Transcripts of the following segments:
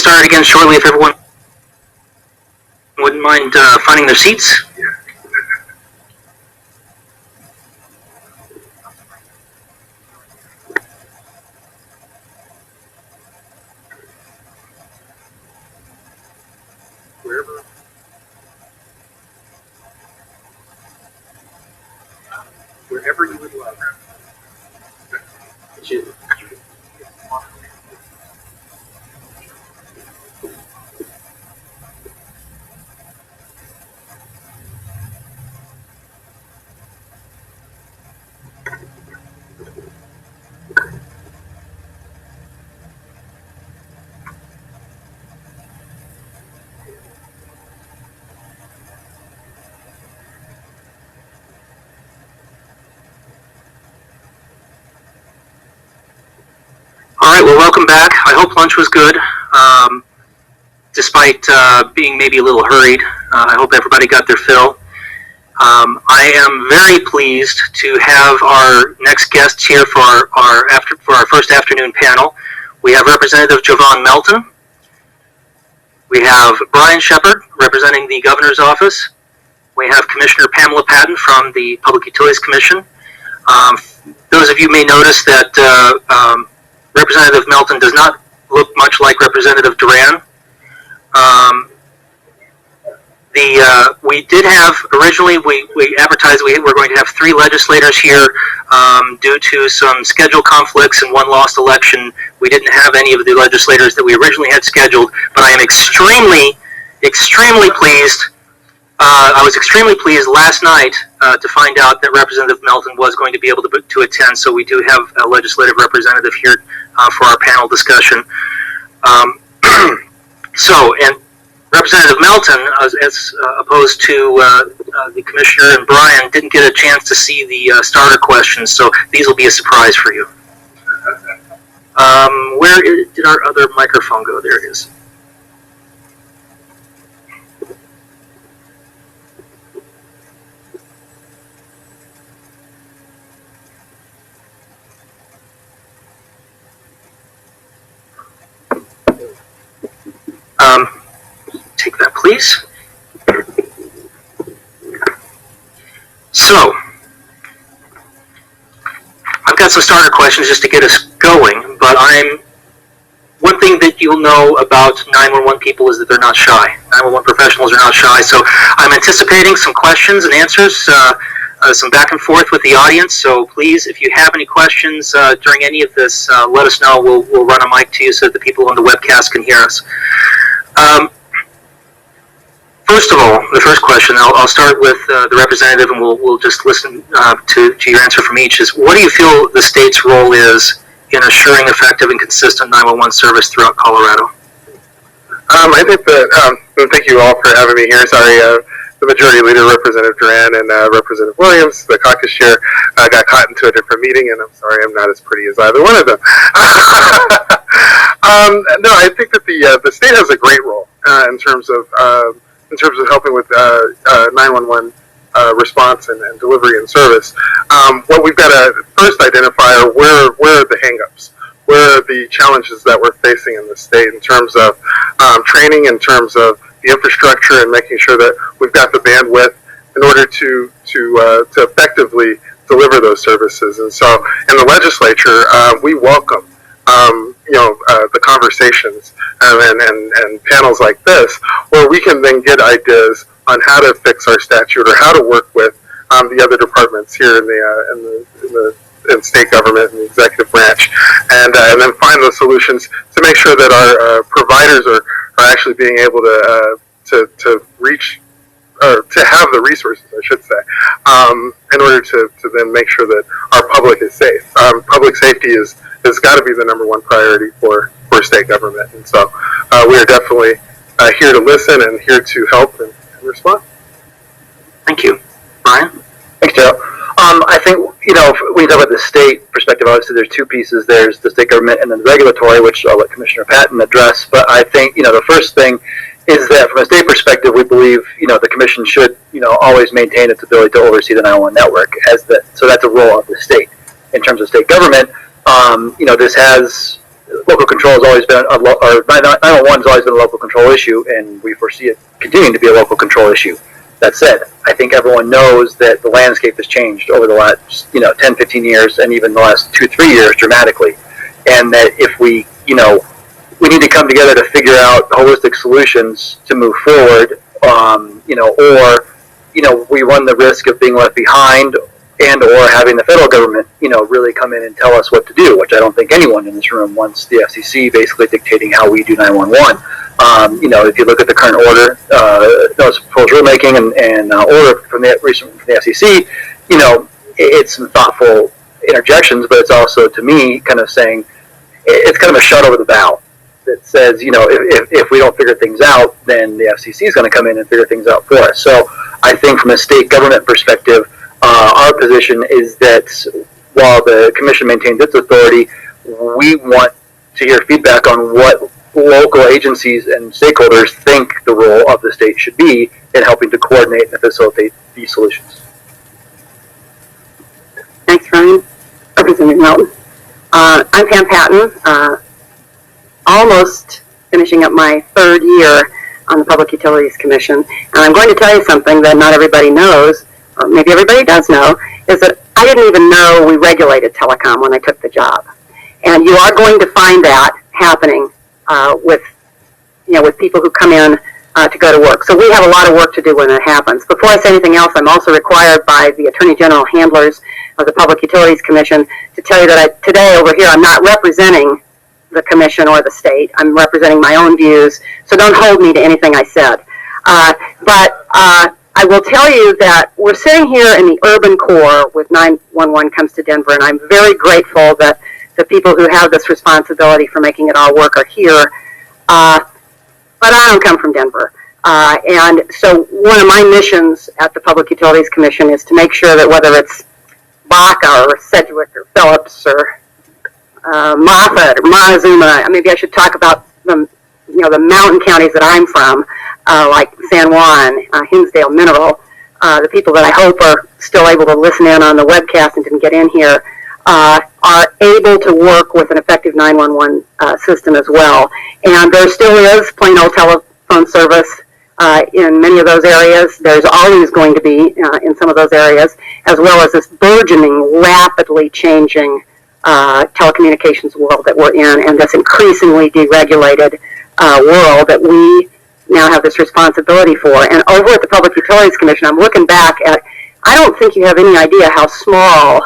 start again shortly if everyone wouldn't mind finding their seats. Wherever you would love. All right, well, welcome back. I hope lunch was good, despite being maybe a little hurried. I hope everybody got their fill. I am very pleased to have our next guests here for our first afternoon panel. We have Representative Jovan Melton. We have Brian Shepard, representing the Governor's Office. We have Commissioner Pamela Patton from the Public Utilities Commission. Those of you may notice that Representative Melton does not look much like Representative Duran. We did have, originally we advertised we were going to have 3 legislators here. Due to some schedule conflicts and one lost election, we didn't have any of the legislators that we originally had scheduled, but I am extremely pleased. I was extremely pleased last night to find out that Representative Melton was going to be able to attend, so we do have a legislative representative here for our panel discussion. And Representative Melton, as opposed to the Commissioner and Brian, didn't get a chance to see the starter questions, so these will be a surprise for you. Where did our other microphone go? There it is. Take that, please. So, I've got some starter questions just to get us going, but one thing that you'll know about 911 people is that they're not shy. 911 professionals are not shy, so I'm anticipating some questions and answers, some back and forth with the audience, so please, if you have any questions during any of this, let us know. We'll run a mic to you so that the people on the webcast can hear us. First of all, the first question, I'll start with the representative, and we'll just listen to your answer from each, is what do you feel the state's role is in assuring effective and consistent 911 service throughout Colorado? I think that, thank you all for having me here. Sorry, the Majority Leader, Representative Duran, and Representative Williams, the caucus chair, got caught into a different meeting, and I'm sorry I'm not as pretty as either one of them. No, I think that the state has a great role in terms of helping with 911 response and delivery and service. What we've got to first identify are where are the hangups, where are the challenges that we're facing in the state in terms of training, in terms of the infrastructure, and making sure that we've got the bandwidth in order to effectively deliver those services. And so, in the legislature, we welcome the conversations and panels like this, where we can then get ideas on how to fix our statute or how to work with the other departments here in the state government and the executive branch, and then find those solutions to make sure that our providers are actually being able to reach, or to have the resources, I should say, in order to then make sure that our public is safe. Public safety has got to be the #1 priority for state government, and so we are definitely here to listen and here to help and respond. Thank you. Brian? Thanks, Joe. I think, if we talk about the state perspective, obviously there's 2 pieces. There's the state government and then the regulatory, which I'll let Commissioner Patton address. But I think, the first thing is that from a state perspective, we believe, the commission should, always maintain its ability to oversee the 911 network so that's a role of the state. In terms of state government, this has local control has always been, or 911 has always been a local control issue, and we foresee it continuing to be a local control issue. That said, I think everyone knows that the landscape has changed over the last, 10, 15 years, and even the last 2, 3 years dramatically. And that if we we need to come together to figure out holistic solutions to move forward, or we run the risk of being left behind and or having the federal government, really come in and tell us what to do, which I don't think anyone in this room wants the FCC basically dictating how we do 911. If you look at the current order, notice of proposed rulemaking and order from the FCC, it's some thoughtful interjections, but it's also, to me, kind of saying, it's kind of a shot over the bow that says, if we don't figure things out, then the FCC is going to come in and figure things out for us. So I think from a state government perspective, our position is that while the commission maintains its authority, we want to hear feedback on what local agencies and stakeholders think the role of the state should be in helping to coordinate and facilitate these solutions. Thanks, Ryan. Representative Melton. I'm Pam Patton, almost finishing up my 3rd year on the Public Utilities Commission. And I'm going to tell you something that not everybody knows, or maybe everybody does know, is that I didn't even know we regulated telecom when I took the job. And you are going to find that happening with people who come in to go to work. So we have a lot of work to do when that happens. Before I say anything else, I'm also required by the Attorney General handlers of the Public Utilities Commission to tell you that today over here I'm not representing the Commission or the state. I'm representing my own views, so don't hold me to anything I said. But I will tell you that we're sitting here in the urban core with 911 comes to Denver, and I'm very grateful that the people who have this responsibility for making it all work are here. But I don't come from Denver. And so one of my missions at the Public Utilities Commission is to make sure that whether it's Baca or Sedgwick or Phillips or Moffett or Montezuma, maybe I should talk about the mountain counties that I'm from, like San Juan, Hinsdale, Mineral, the people that I hope are still able to listen in on the webcast and didn't get in here, are able to work with an effective 911 system as well. And there still is plain old telephone service in many of those areas. There's always going to be in some of those areas, as well as this burgeoning, rapidly changing telecommunications world that we're in, and this increasingly deregulated world that we now have this responsibility for. And over at the Public Utilities Commission, I'm looking back at, I don't think you have any idea how small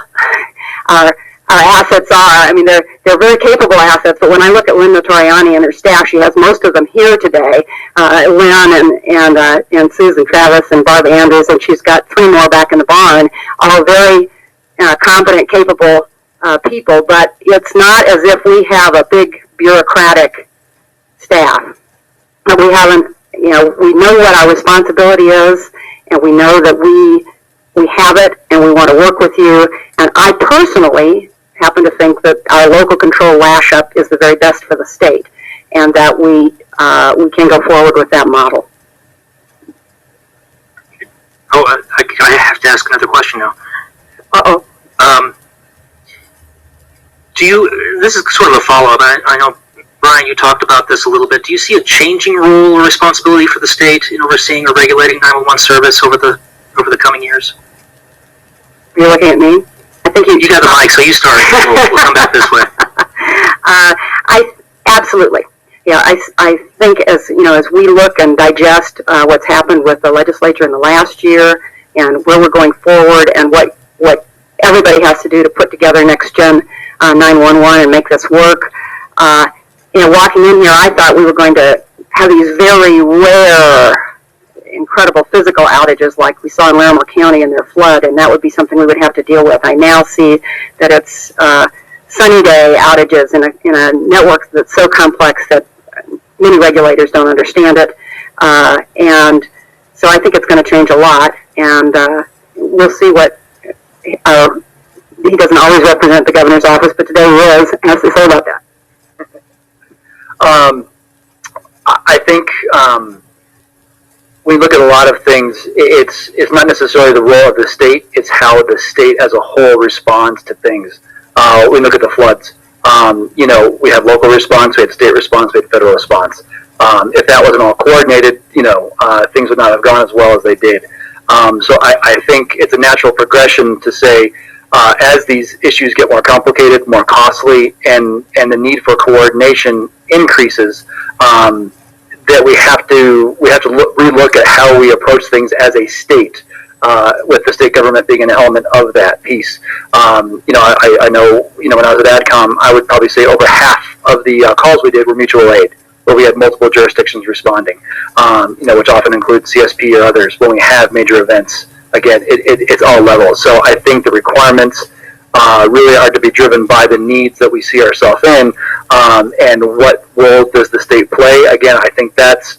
our assets are. I mean, they're very capable assets, but when I look at Lynn Notoriani and her staff, she has most of them here today, Lynn and Susan Travis and Barb Andrews, and she's got 3 more back in the barn, all very competent, capable people, but it's not as if we have a big bureaucratic staff. We haven't, we know what our responsibility is, and we know that we have it, and we want to work with you. And I personally happen to think that our local control lash up is the very best for the state, and that we can go forward with that model. Oh, I have to ask another question now. Uh-oh. This is sort of a follow-up. I know, Brian, you talked about this a little bit. Do you see a changing role or responsibility for the state in overseeing or regulating 911 service over the coming years? You're looking at me? I think you got the mic, so you start. We'll come back this way. Absolutely. Yeah, I think as we look and digest what's happened with the legislature in the last year and where we're going forward and what everybody has to do to put together next gen 911 and make this work. Walking in here, I thought we were going to have these very rare, incredible physical outages like we saw in Larimer County in their flood, and that would be something we would have to deal with. I now see that it's sunny day outages in a network that's so complex that many regulators don't understand it, and so I think it's going to change a lot, and we'll see what. He doesn't always represent the governor's office, but today he is, and has to say about that. I think we look at a lot of things. It's not necessarily the role of the state. It's how the state as a whole responds to things. We look at the floods. we had local response, we had state response, we had federal response. If that wasn't all coordinated, things would not have gone as well as they did. So I think it's a natural progression to say, as these issues get more complicated, more costly, and the need for coordination increases, that we have to relook at how we approach things as a state, with the state government being an element of that piece. I know, when I was at AdCom, I would probably say over half of the calls we did were mutual aid, where we had multiple jurisdictions responding, which often includes CSP or others when we have major events. Again, it's all levels. So I think the requirements really are to be driven by the needs that we see ourselves in, and what role does the state play. Again, I think that's,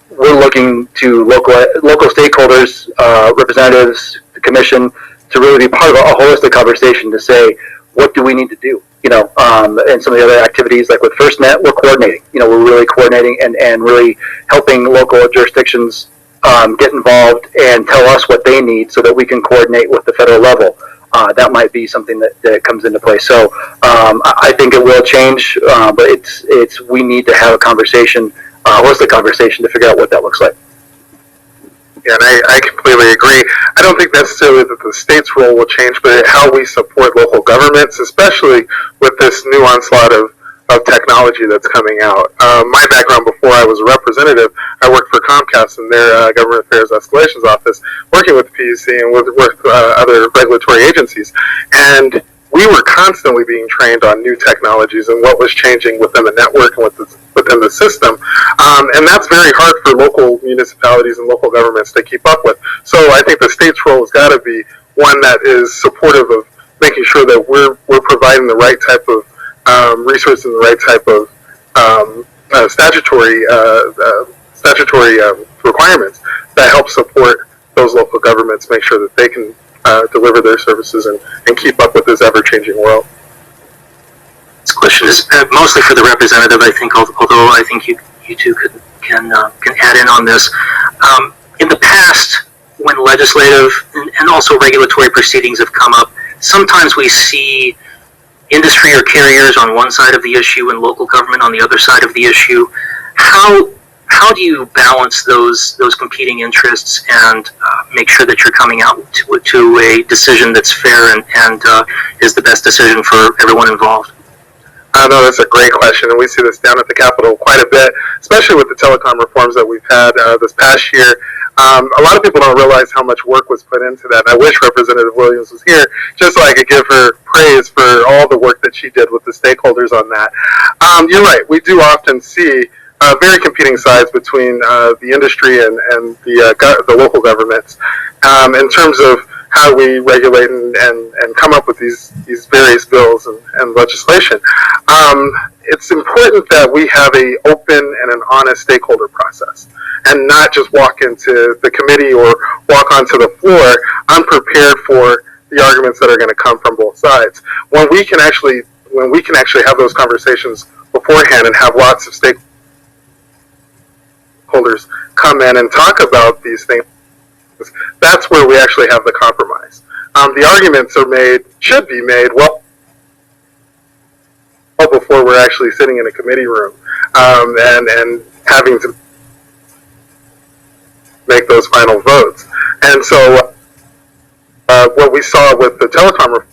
we're looking to local stakeholders, representatives, the commission, to really be part of a holistic conversation to say, what do we need to do? And some of the other activities, like with FirstNet, we're coordinating. We're really coordinating and really helping local jurisdictions get involved and tell us what they need so that we can coordinate with the federal level. That might be something that comes into play. So I think it will change, but we need to have a conversation, a holistic conversation, to figure out what that looks like. Yeah, and I completely agree. I don't think necessarily that the state's role will change, but how we support local governments, especially with this new onslaught of technology that's coming out. My background before I was a representative, I worked for Comcast in their Government Affairs Escalations Office, working with the PUC and with other regulatory agencies. And we were constantly being trained on new technologies and what was changing within the network and within the system. And that's very hard for local municipalities and local governments to keep up with. So I think the state's role has got to be one that is supportive of making sure that we're providing the right type of resources and the right type of statutory requirements that help support those local governments, make sure that they can deliver their services and keep up with this ever-changing world. This question is mostly for the representative, I think, although I think you two can add in on this. In the past, when legislative and also regulatory proceedings have come up, sometimes we see industry or carriers on one side of the issue and local government on the other side of the issue. How do you balance those competing interests and make sure that you're coming out to a decision that's fair and is the best decision for everyone involved? No, that's a great question, and we see this down at the Capitol quite a bit, especially with the telecom reforms that we've had this past year. A lot of people don't realize how much work was put into that. And I wish Representative Williams was here just so I could give her praise for all the work that she did with the stakeholders on that. You're right. We do often see very competing sides between the industry and the local governments in terms of how we regulate and come up with these various bills and legislation. It's important that we have an open and an honest stakeholder process, and not just walk into the committee or walk onto the floor unprepared for the arguments that are going to come from both sides. When we can actually have those conversations beforehand and have lots of stakeholders come in and talk about these things, that's where we actually have the compromise. The arguments should be made well before we're actually sitting in a committee room and having to make those final votes. And so what we saw with the telecom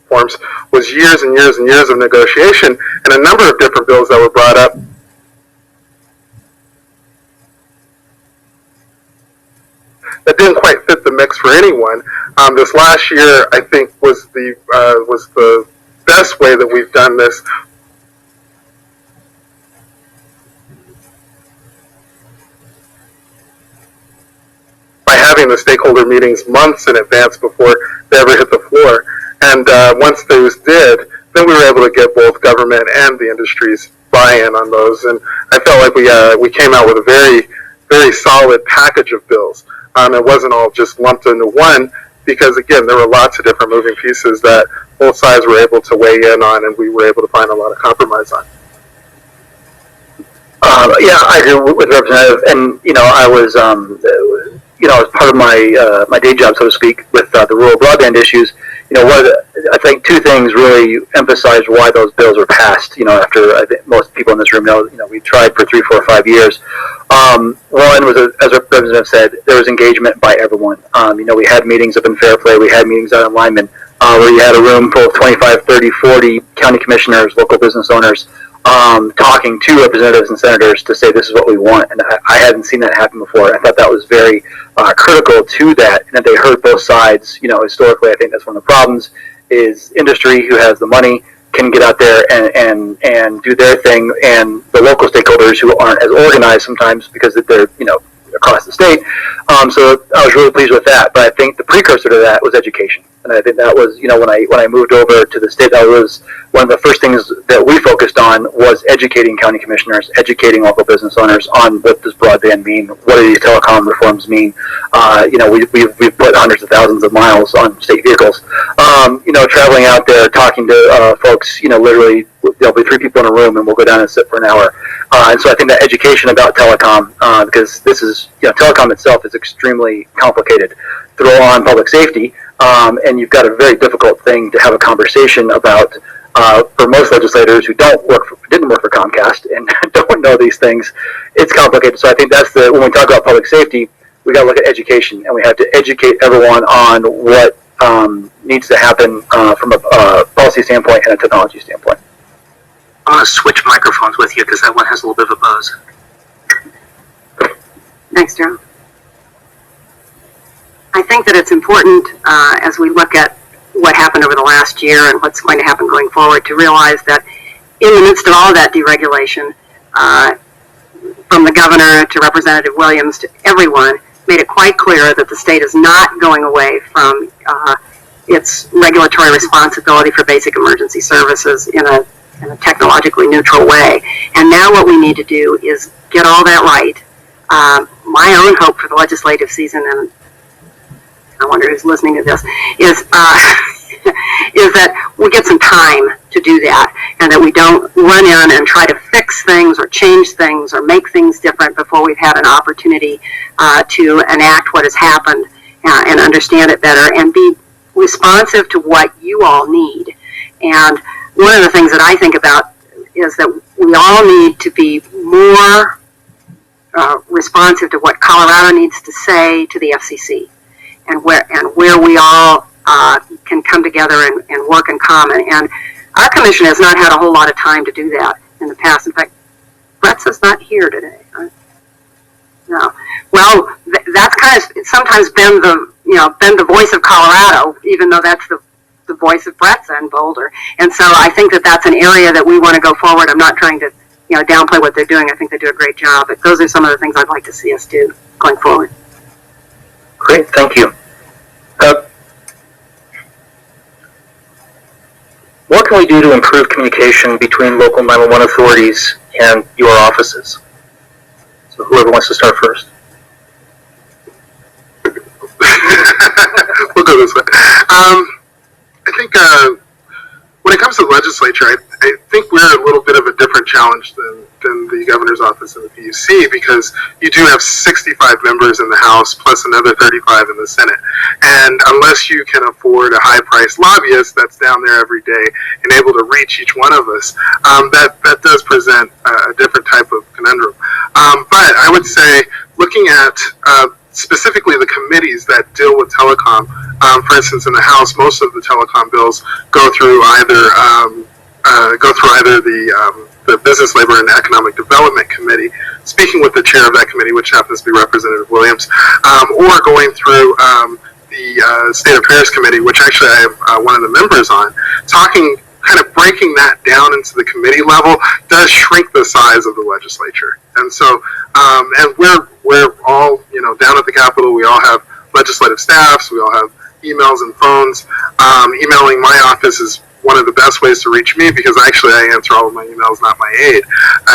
reforms was years and years and years of negotiation and a number of different bills that were brought up that didn't quite fit the mix for anyone. This last year, I think, was the best way that we've done this. By having the stakeholder meetings months in advance before they ever hit the floor. And once those did, then we were able to get both government and the industry's buy-in on those. And I felt like we came out with a very, very solid package of bills. It wasn't all just lumped into one, because again, there were lots of different moving pieces that both sides were able to weigh in on, and we were able to find a lot of compromise on. Yeah, I agree with Representative, and I was, as part of my my day job, so to speak, with the rural broadband issues, I think two things really emphasized why those bills were passed. After I think most people in this room know, we tried for 3, 4, 5 years. One was, as our representative said, there was engagement by everyone. We had meetings up in Fairplay, we had meetings out in Lyman, where you had a room full of 25, 30, 40 county commissioners, local business owners, talking to representatives and senators to say this is what we want. And I hadn't seen that happen before. I thought that was very critical to that, and that they heard both sides. Historically, I think that's one of the problems is industry, who has the money, can get out there and do their thing, and the local stakeholders who aren't as organized sometimes because they're across the state. So I was really pleased with that. But I think the precursor to that was education. And I think that was, when I moved over to the state, that was one of the first things that we focused on was educating county commissioners, educating local business owners on what does broadband mean, what do these telecom reforms mean. We've put hundreds of thousands of miles on state vehicles. Traveling out there, talking to folks, literally there'll be 3 people in a room and we'll go down and sit for an hour. And so I think that education about telecom, because this is, telecom itself is extremely complicated. Throw on public safety, and you've got a very difficult thing to have a conversation about. For most legislators who didn't work for Comcast and don't know these things, it's complicated. So I think that's when we talk about public safety, we got to look at education, and we have to educate everyone on what needs to happen from a policy standpoint and a technology standpoint. I want to switch microphones with you because that one has a little bit of a buzz. Thanks, Joe. I think that it's important as we look at what happened over the last year and what's going to happen going forward to realize that in the midst of all of that deregulation, from the governor to Representative Williams to everyone, made it quite clear that the state is not going away from its regulatory responsibility for basic emergency services in a technologically neutral way. And now what we need to do is get all that right. My own hope for the legislative season, and I wonder who's listening to this, is that we get some time to do that, and that we don't run in and try to fix things or change things or make things different before we've had an opportunity to enact what has happened and understand it better and be responsive to what you all need. And one of the things that I think about is that we all need to be more responsive to what Colorado needs to say to the FCC, and where we all can come together and work in common. And our commission has not had a whole lot of time to do that in the past. In fact, Brett's is not here today. No. Well, that's kind of sometimes been the voice of Colorado, even though that's the voice of Brett's in Boulder. And so I think that that's an area that we want to go forward. I'm not trying to downplay what they're doing. I think they do a great job. But those are some of the things I'd like to see us do going forward. Great, thank you. What can we do to improve communication between local 911 authorities and your offices? So whoever wants to start first. We'll go this way. I think when it comes to the legislature, I think we're a little bit of a different challenge than the governor's office and the PUC, because you do have 65 members in the House plus another 35 in the Senate. And unless you can afford a high-priced lobbyist that's down there every day and able to reach each one of us, that does present a different type of conundrum. But I would say, looking at specifically the committees that deal with telecom, for instance, in the House, most of the telecom bills go through either the Business, Labor, and Economic Development Committee, speaking with the chair of that committee, which happens to be Representative Williams, or going through the State Affairs Committee, which actually I am one of the members on, kind of breaking that down into the committee level does shrink the size of the legislature. And so, and we're all, down at the Capitol, we all have legislative staffs, we all have emails and phones. Emailing my office is one of the best ways to reach me, because actually I answer all of my emails, not my aide.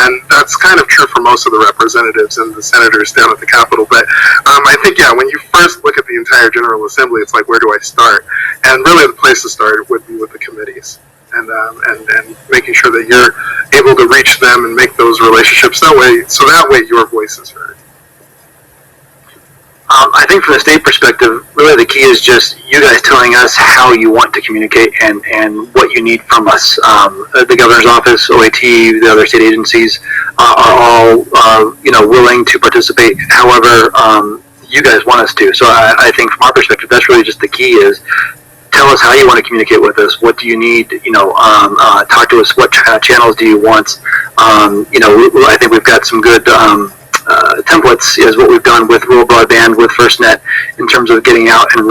And that's kind of true for most of the representatives and the senators down at the Capitol. But I think, when you first look at the entire General Assembly, it's like, where do I start? And really the place to start would be with the committees. And making sure that you're able to reach them and make those relationships that way your voice is heard. I think from the state perspective, really the key is just you guys telling us how you want to communicate and what you need from us. The governor's office, OAT, the other state agencies are all willing to participate. However, you guys want us to. So I think from our perspective, that's really just the key is tell us how you want to communicate with us. What do you need? Talk to us. What channels do you want? I think we've got some good templates is what we've done with rural broadband with FirstNet in terms of getting out and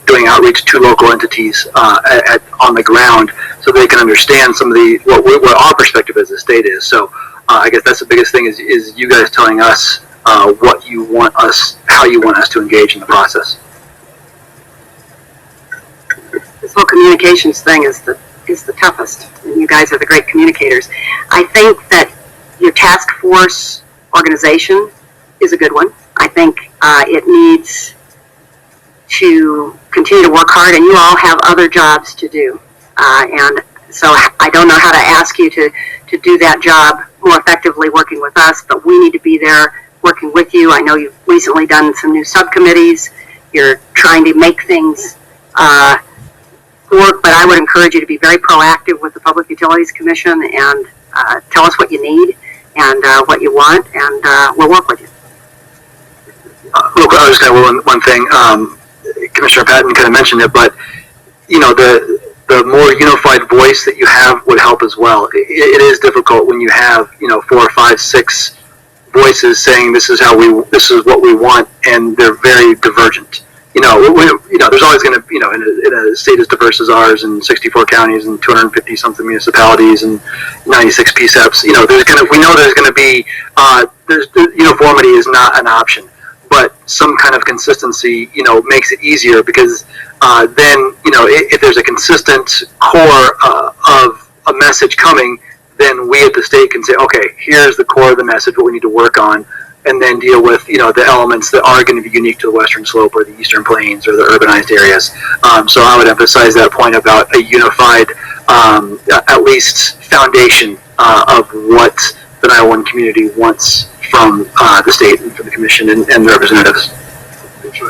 doing outreach to local entities on the ground so they can understand some of what our perspective as a state is. So I guess that's the biggest thing is you guys telling us what you want us, how you want us to engage in the process. This whole communications thing is the toughest, and you guys are the great communicators. I think that your task force organization is a good one. I think it needs to continue to work hard, and you all have other jobs to do. And so I don't know how to ask you to do that job more effectively working with us, but we need to be there working with you. I know you've recently done some new subcommittees. You're trying to make things work, but I would encourage you to be very proactive with the Public Utilities Commission and tell us what you need and what you want, and we'll work with you. Real quick, I was just going to one thing. Commissioner Patton kind of mentioned it, but the more unified voice that you have would help as well. It is difficult when you have 4, 5, 6 voices saying this is what we want, and they're very divergent. There's always going to, in a state as diverse as ours, and 64 counties and 250 something municipalities and 96 PSEPs, we know there's going to be, uniformity is not an option, but some kind of consistency, makes it easier because then, if there's a consistent core of a message coming, then we at the state can say, okay, here's the core of the message, what we need to work on, and then deal with, the elements that are going to be unique to the Western Slope or the Eastern Plains or the urbanized areas. So I would emphasize that point about a unified, at least foundation of what the 911 community wants from the state and from the commission and the representatives.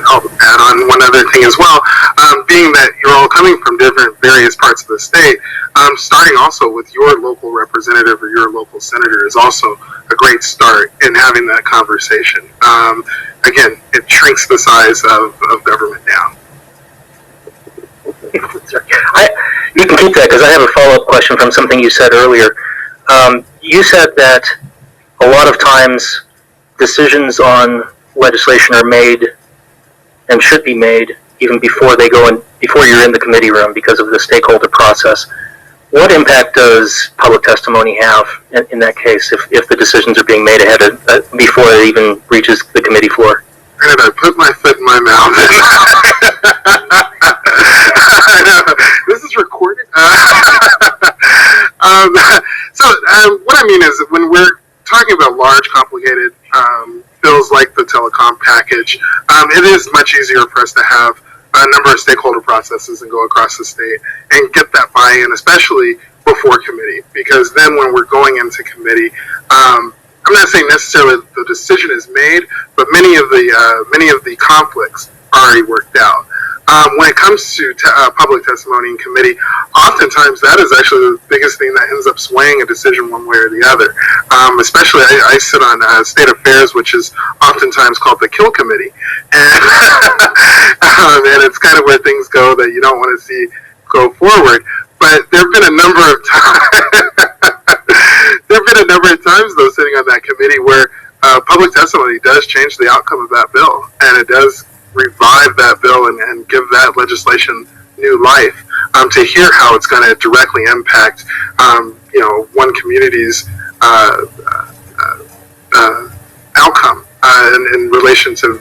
I'll add on one other thing as well. Being that you're all coming from various parts of the state, starting also with your local representative or your local senator is also a great start in having that conversation. Again, it shrinks the size of government down. You can keep that because I have a follow-up question from something you said earlier. You said that a lot of times decisions on legislation are made and should be made even before they go in, before you're in the committee room because of the stakeholder process. What impact does public testimony have in that case if the decisions are being made ahead of before it even reaches the committee floor? And I put my foot in my mouth. This is recorded. What I mean is when we're talking about large, complicated bills like the telecom package, it is much easier for us to have a number of stakeholder processes and go across the state and get that buy-in, especially before committee, because then when we're going into committee, I'm not saying necessarily the decision is made, but many of the conflicts are already worked out. When it comes to public testimony in committee, oftentimes that is actually the biggest thing that ends up swaying a decision one way or the other. Especially, I sit on State Affairs, which is oftentimes called the kill committee, and and it's kind of where things go that you don't want to see go forward. But there have been a number of times, though, sitting on that committee where public testimony does change the outcome of that bill, and it does revive that bill and give that legislation new life, to hear how it's going to directly impact one community's outcome in relation to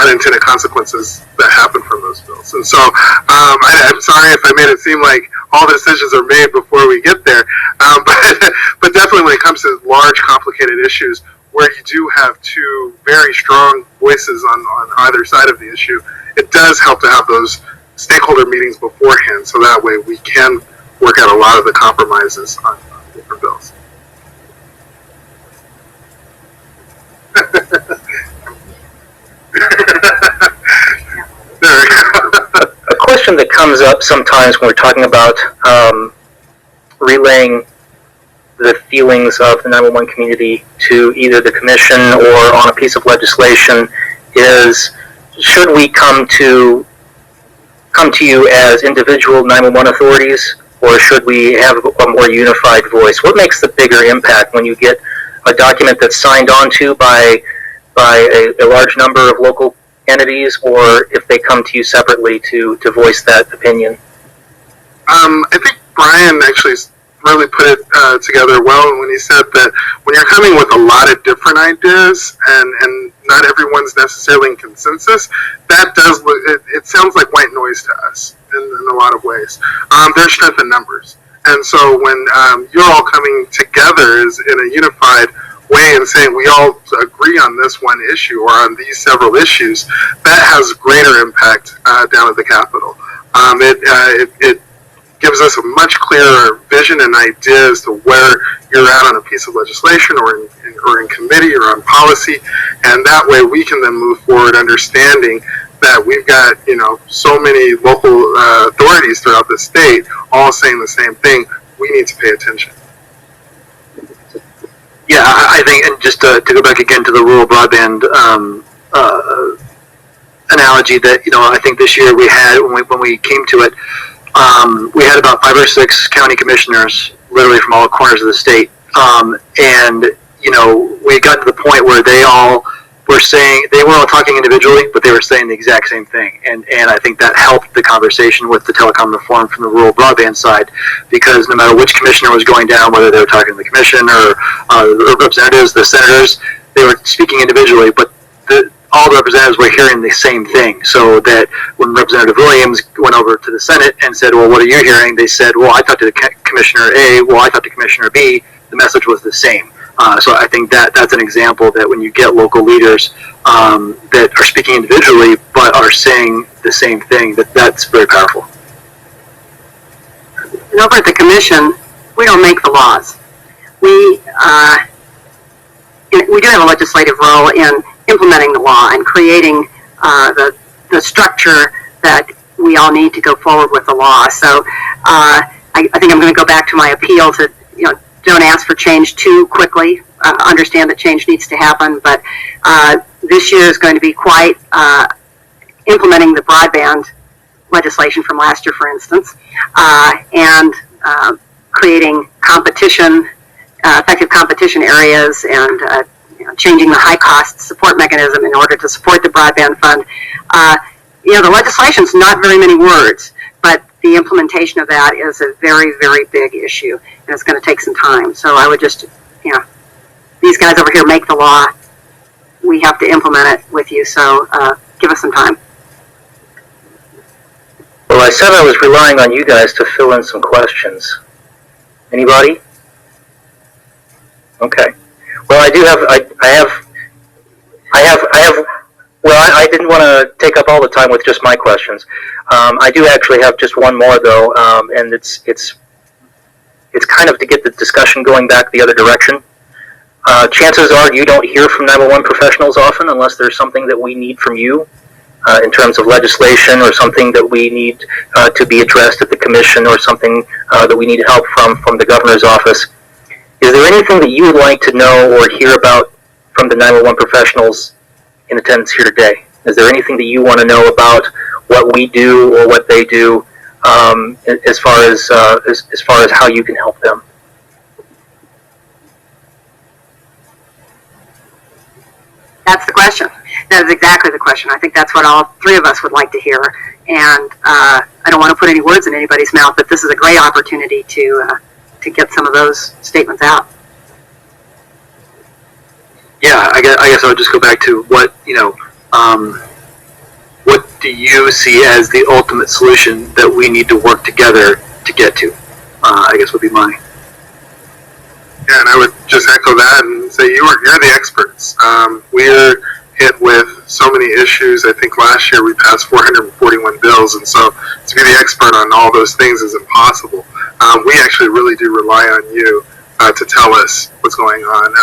unintended consequences that happen from those bills. And so I'm sorry if I made it seem like all decisions are made before we get there, but definitely when it comes to large, complicated issues where you do have two very strong voices on either side of the issue, it does help to have those stakeholder meetings beforehand, so that way we can work out a lot of the compromises on different bills. comes up sometimes when we're talking about relaying the feelings of the 911 community to either the commission or on a piece of legislation is, should we come to you as individual 911 authorities, or should we have a more unified voice? What makes the bigger impact when you get a document that's signed onto by a large number of local entities, or if they come to you separately to voice that opinion? I think Brian actually really put it together well when he said that when you're coming with a lot of different ideas and not everyone's necessarily in consensus, that does look, it sounds like white noise to us in a lot of ways. There's strength in numbers. And so when you're all coming together as in a unified way and saying we all agree on this one issue or on these several issues, that has greater impact down at the Capitol. It gives us a much clearer vision and idea as to where you're at on a piece of legislation or in committee or on policy, and that way we can then move forward understanding that we've got, so many local authorities throughout the state all saying the same thing. We need to pay attention. Yeah, I think, and just to go back again to the rural broadband analogy, that I think this year we had, when we came to it, we had about 5 or 6 county commissioners, literally from all corners of the state, and we got to the point where they all were saying, they were all talking individually, but they were saying the exact same thing, and I think that helped the conversation with the telecom reform from the rural broadband side, because no matter which commissioner was going down, whether they were talking to the commission or the representatives, the senators, they were speaking individually, but all the representatives were hearing the same thing. So that when Representative Williams went over to the Senate and said, well, what are you hearing? They said, well, I talked to Commissioner A, well, I talked to Commissioner B. The message was the same. So I think that's an example that when you get local leaders that are speaking individually but are saying the same thing, that's very powerful. And over at the commission, we don't make the laws. We do have a legislative role in implementing the law and creating the structure that we all need to go forward with the law. So I think I'm going to go back to my appeal to, don't ask for change too quickly. Understand that change needs to happen, but this year is going to be quite implementing the broadband legislation from last year, for instance, and creating competition, effective competition areas, and changing the high-cost support mechanism in order to support the broadband fund. The legislation's not very many words, but the implementation of that is a very, very big issue, and it's going to take some time. So I would just, these guys over here make the law. We have to implement it with you, so give us some time. Well, I said I was relying on you guys to fill in some questions. Anybody? Okay. Well, I do have, I didn't want to take up all the time with just my questions. I do actually have just one more though, and it's kind of to get the discussion going back the other direction. Chances are you don't hear from 911 professionals often unless there's something that we need from you in terms of legislation or something that we need to be addressed at the commission or something that we need help from the governor's office. Is there anything that you would like to know or hear about from the 911 professionals in attendance here today? Is there anything that you want to know about what we do or what they do as far as how you can help them? That's the question. That is exactly the question. I think that's what all 3 of us would like to hear. And I don't want to put any words in anybody's mouth, but this is a great opportunity to get some of those statements out. Yeah, I guess I would just go back to what do you see as the ultimate solution that we need to work together to get to? I guess would be mine. Yeah, and I would just echo that and say you're the experts. We're hit with so many issues. I think last year we passed 441 bills, and so to be the expert on all those things is impossible. We actually really do rely on you to tell us what's going on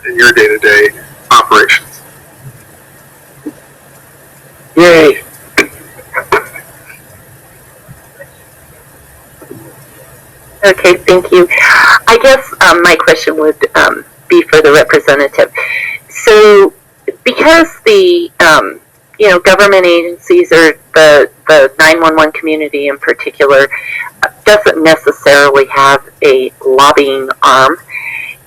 in your day-to-day operations. Yay! Okay, thank you. I guess my question would be for the representative. So, because the government agencies or the 911 community in particular doesn't necessarily have a lobbying arm,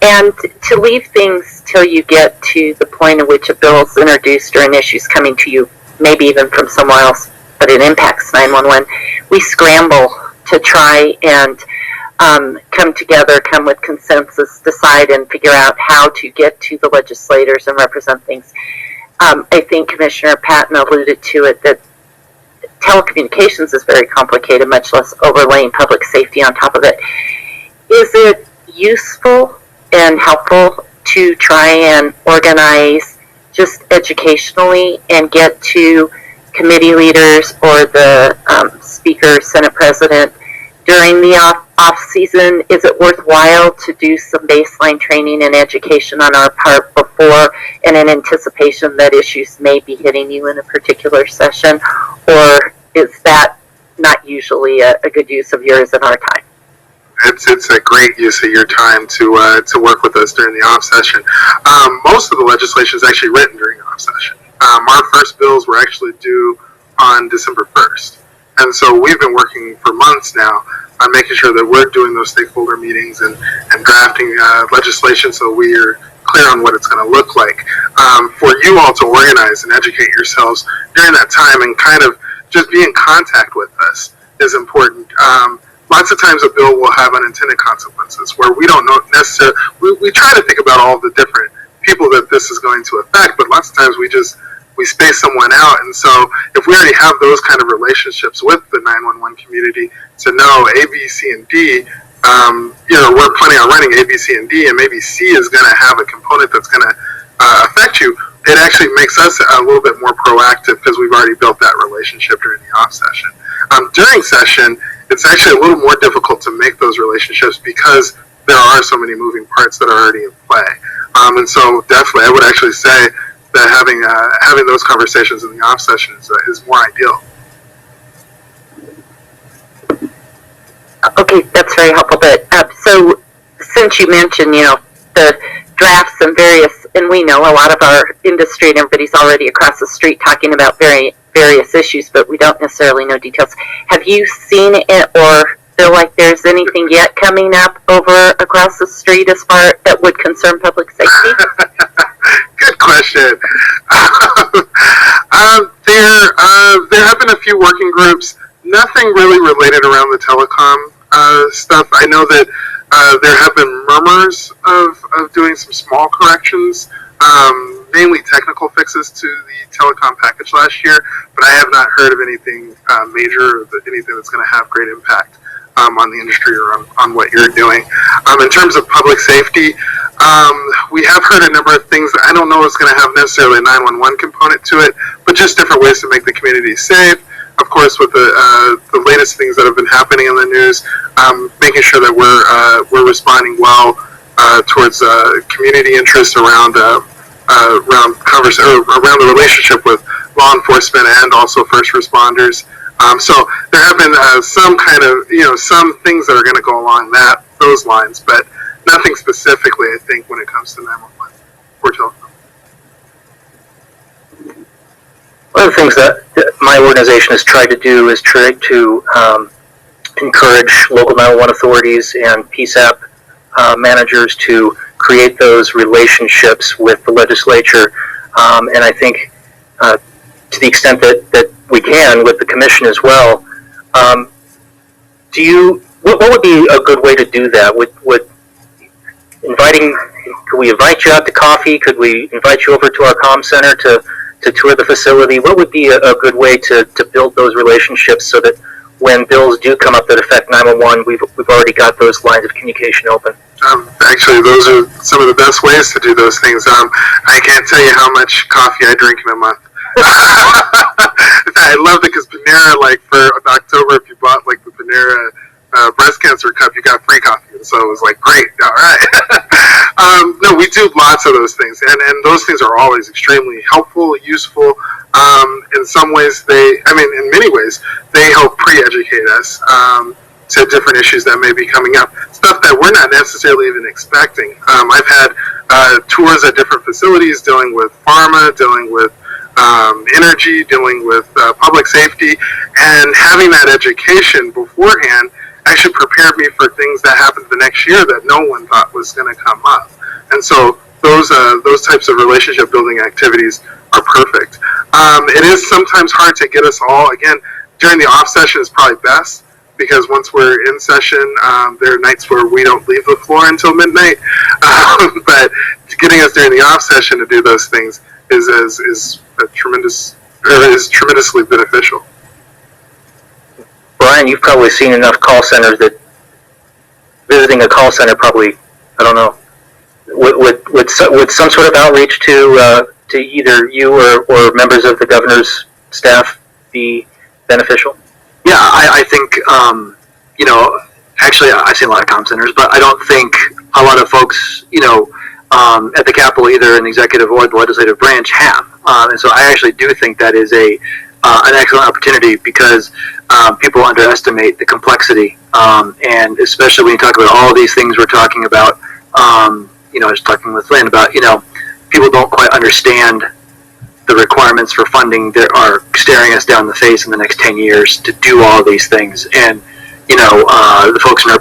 and to leave things till you get to the point at which a bill is introduced or an issue is coming to you, maybe even from somewhere else, but it impacts 911, we scramble to try and come together, come with consensus, decide and figure out how to get to the legislators and represent things. I think Commissioner Patton alluded to it, that telecommunications is very complicated, much less overlaying public safety on top of it. Is it useful and helpful to try and organize just educationally and get to committee leaders or the Speaker, Senate President during the off season? Is it worthwhile to do some baseline training and education on our part before and in anticipation that issues may be hitting you in a particular session? Or is that not usually a good use of yours and our time? It's a great use of your time to work with us during the off session. Most of the legislation is actually written during the off session. Our first bills were actually due on December 1st. And so we've been working for months now on making sure that we're doing those stakeholder meetings and drafting legislation so we are clear on what it's going to look like. For you all to organize and educate yourselves during that time and kind of just be in contact with us is important. Lots of times a bill will have unintended consequences where we don't know necessarily, we try to think about all the different people that this is going to affect, but lots of times we space someone out. And so if we already have those kind of relationships with the 911 community to know A, B, C, and D, we're planning on running A, B, C, and D, and maybe C is going to have a component that's going to affect you, it actually makes us a little bit more proactive because we've already built that relationship during the off session. During session, it's actually a little more difficult to make those relationships because there are so many moving parts that are already in play. And so definitely, I would actually say that having those conversations in the off session is more ideal. Okay, that's very helpful. But so, since you mentioned, the drafts and various, and we know a lot of our industry and everybody's already across the street talking about various issues, but we don't necessarily know details. Have you seen it or feel like there's anything yet coming up over across the street as far that would concern public safety? Good question. There have been a few working groups, nothing really related around the telecom stuff. I know that there have been murmurs of doing some small corrections, mainly technical fixes to the telecom package last year, but I have not heard of anything major, anything that's going to have great impact on the industry or on what you're doing. In terms of public safety, we have heard a number of things that I don't know is going to have necessarily a 911 component to it, but just different ways to make the community safe. Of course, with the latest things that have been happening in the news, making sure that we're responding well towards community interest around around the relationship with law enforcement and also first responders. So there have been some kind of some things that are going to go along those lines, but nothing specifically, I think, when it comes to 911 or telecom. One of the things that my organization has tried to do is try to encourage local 911 authorities and PSAP managers to create those relationships with the legislature. And I think to the extent that we can with the commission as well, what would be a good way to do that? Could we invite you out to coffee? Could we invite you over to our comm center to tour the facility? What would be a good way to build those relationships so that when bills do come up that affect 911, we've already got those lines of communication open? Actually, those are some of the best ways to do those things. I can't tell you how much coffee I drink in a month. I loved it because Panera, for October, if you bought the Panera breast cancer cup, you got free coffee. And so it was great, all right. No, we do lots of those things, and those things are always extremely helpful, useful. In some ways, in many ways, they help pre-educate us to different issues that may be coming up, stuff that we're not necessarily even expecting. I've had tours at different facilities dealing with pharma, dealing with energy, dealing with public safety, and having that education beforehand actually prepared me for things that happened the next year that no one thought was going to come up. And so those types of relationship building activities are perfect. It is sometimes hard to get us all, again, during the off session is probably best, because once we're in session, there are nights where we don't leave the floor until midnight. But getting us during the off session to do those things is tremendously beneficial. Brian, you've probably seen enough call centers that visiting a call center probably, I don't know, would some sort of outreach to either you or members of the governor's staff be beneficial? Yeah, I think, actually I've seen a lot of comm centers, but I don't think a lot of folks, at the Capitol, either in the executive or the legislative branch, have. And so I actually do think that is an excellent opportunity, because people underestimate the complexity, and especially when you talk about all these things we're talking about. I was talking with Lynn about, people don't quite understand the requirements for funding that are staring us down the face in the next 10 years to do all these things. And, the folks in the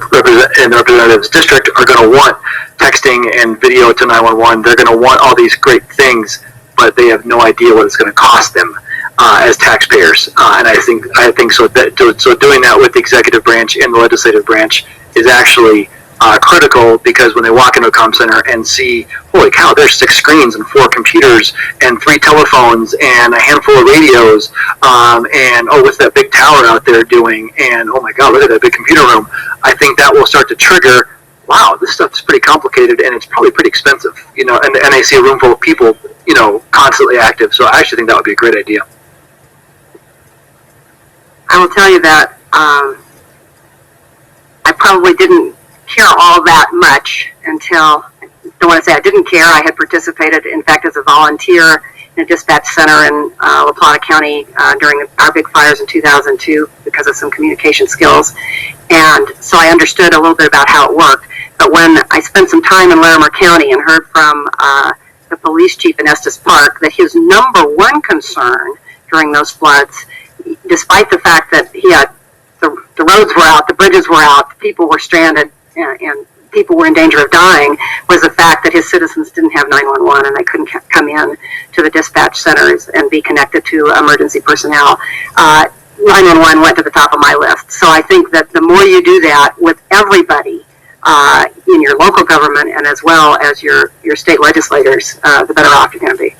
representative's district are going to want texting and video to 911. They're going to want all these great things, but they have no idea what it's going to cost them as taxpayers. And I think so doing that with the executive branch and the legislative branch is actually critical, because when they walk into a comm center and see, holy cow, there's 6 screens and 4 computers and 3 telephones and a handful of radios, and what's that big tower out there doing? And oh my God, look at that big computer room. I think that will start to trigger, wow, this stuff's pretty complicated and it's probably pretty expensive, and I see a room full of people, constantly active. So I actually think that would be a great idea. I will tell you that I probably didn't care all that much until, I don't want to say I didn't care, I had participated, in fact, as a volunteer in a dispatch center in La Plata County during our big fires in 2002 because of some communication skills. And so I understood a little bit about how it worked. But when I spent some time in Larimer County and heard from the police chief in Estes Park that his number one concern during those floods, despite the fact that he had the roads were out, the bridges were out, people were stranded, and people were in danger of dying, was the fact that his citizens didn't have 911 and they couldn't come in to the dispatch centers and be connected to emergency personnel. 911 went to the top of my list. So I think that the more you do that with everybody in your local government and as well as your state legislators, the better off you're going to be.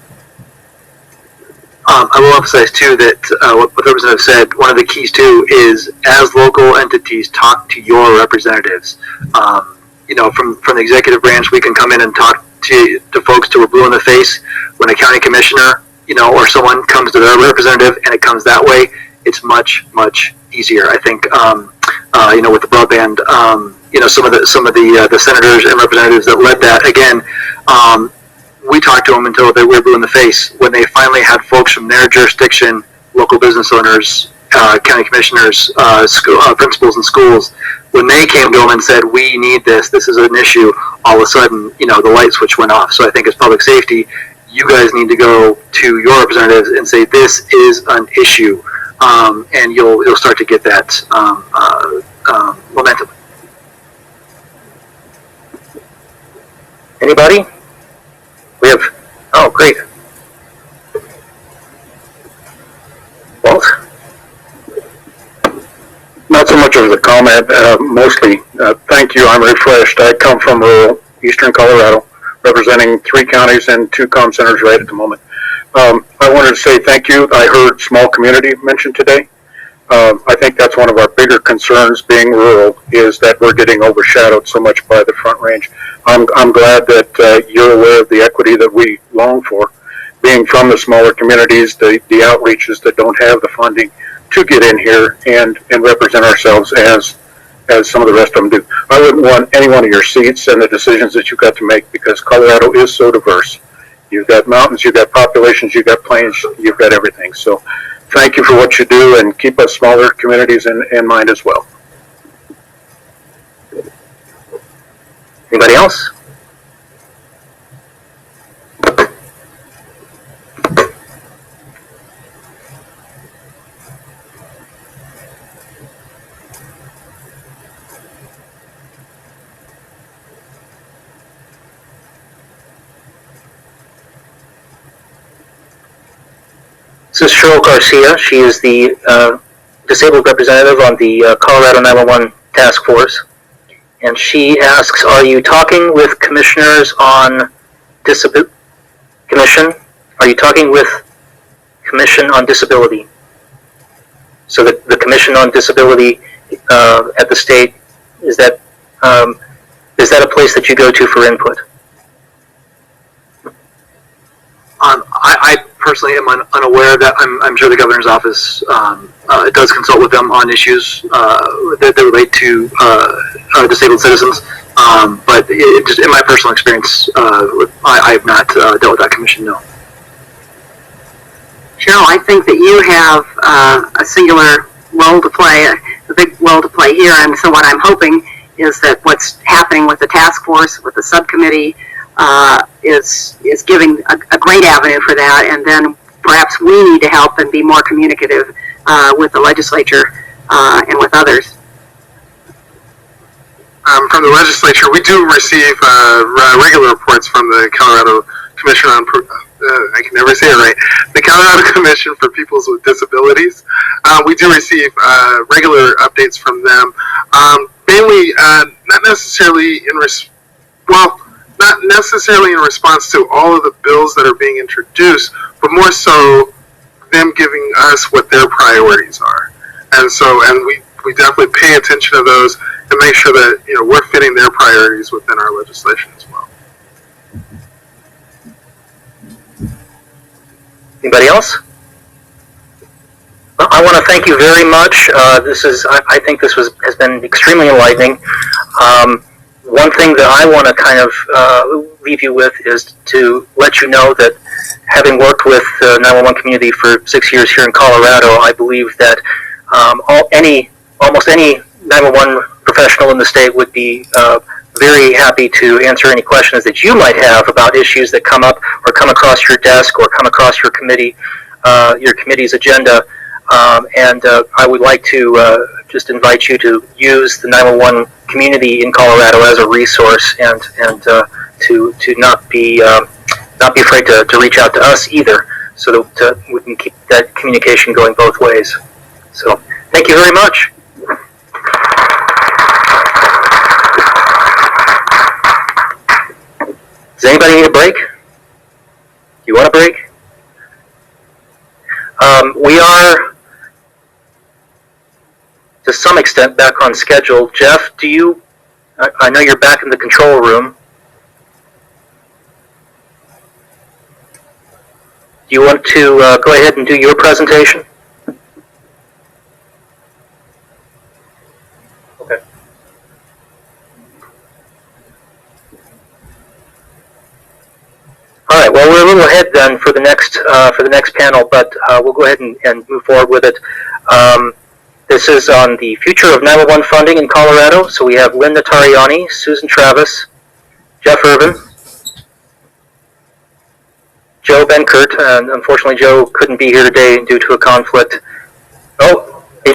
I will emphasize too that what the representative said, one of the keys too is, as local entities, talk to your representatives. From the executive branch, we can come in and talk to folks who are blue in the face. When a county commissioner, or someone comes to their representative and it comes that way, it's much, much easier. I think, with the broadband, some of the senators and representatives that led that, again, we talked to them until they were blue in the face. When they finally had folks from their jurisdiction, local business owners, county commissioners, principals in schools, when they came to them and said, we need this is an issue, all of a sudden, the light switch went off. So I think as public safety, you guys need to go to your representatives and say, this is an issue, and you'll start to get that momentum. Anybody? We have, oh, great. Walt? Not so much of a comment, mostly, thank you, I'm refreshed. I come from rural eastern Colorado, representing 3 counties and 2 comm centers right at the moment. I wanted to say thank you. I heard small community mentioned today. I think that's one of our bigger concerns, being rural, is that we're getting overshadowed so much by the Front Range. I'm glad that you're aware of the equity that we long for, being from the smaller communities, the outreaches that don't have the funding to get in here and represent ourselves as some of the rest of them do. I wouldn't want any one of your seats and the decisions that you've got to make, because Colorado is so diverse. You've got mountains, you've got populations, you've got plains, you've got everything. So thank you for what you do, and keep us smaller communities in mind as well. Anybody else? This is Cheryl Garcia. She is the disabled representative on the Colorado 911 Task Force. And she asks, are you talking with commissioners on Commission? Are you talking with Commission on Disability? So the Commission on Disability at the state, is that a place that you go to for input? I personally am unaware of that. I'm sure the governor's office does consult with them on issues that relate to disabled citizens. But just in my personal experience, I have not dealt with that commission, no. Cheryl, I think that you have a singular role to play, a big role to play here, and so what I'm hoping is that what's happening with the task force, with the subcommittee, is giving a great avenue for that, and then perhaps we need to help and be more communicative with the legislature and with others. From the legislature, we do receive regular reports from the Colorado Commission on, I can never say it right, the Colorado Commission for Peoples with Disabilities. We do receive regular updates from them, mainly not necessarily in response to all of the bills that are being introduced, but more so them giving us what their priorities are. And we definitely pay attention to those and make sure that we're fitting their priorities within our legislation as well. Anybody else? Well, I want to thank you very much. I think this has been extremely enlightening. One thing that I want to kind of leave you with is to let you know that having worked with the 911 community for 6 years here in Colorado, I believe that almost any 911 professional in the state would be very happy to answer any questions that you might have about issues that come up or come across your desk or come across your committee's agenda. And I would like to just invite you to use the 911 community in Colorado as a resource, and to not be afraid to reach out to us either, so that we can keep that communication going both ways. So thank you very much. Does anybody need a break? Do you want a break? We are, to some extent, back on schedule. Jeff, I know you're back in the control room. Do you want to go ahead and do your presentation? Okay. All right. Well, we're a little ahead then for the next panel, but we'll go ahead and move forward with it. This is on the future of 911 funding in Colorado. So we have Linda Tariani, Susan Travis, Jeff Irvin, Joe Benkert, and unfortunately Joe couldn't be here today due to a conflict. Oh,